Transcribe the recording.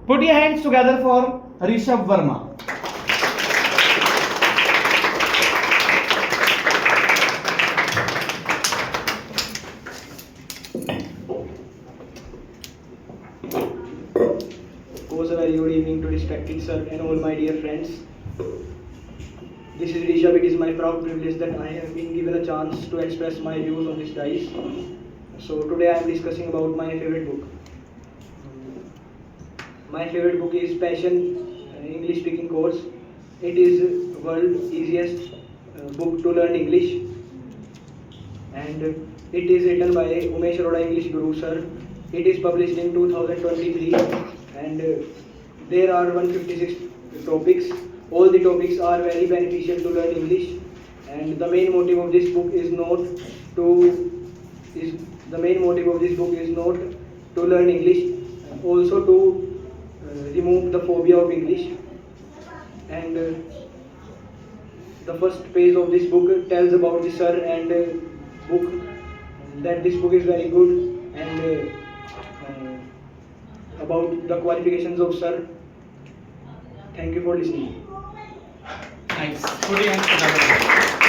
Put your hands together for Rishabh Verma. Was a very good evening to respected sir and all my dear friends. This is Rishabh. It is my proud privilege that I have been given a chance to express my views on this dice. So today I am discussing about my favorite book. My favorite book is Passion English Speaking Course. It is world's easiest book to learn English, and it is written by Umesh Arora English Guru sir. It is published in 2023, and there are 156 topics. All the topics are very beneficial to learn English, and the main motive of this book is not to learn English, also to remove the phobia of English. And the first page of this book tells about the sir and book, that this book is very good, and about the qualifications of sir. Thank you for listening. Nice. Put your hands together.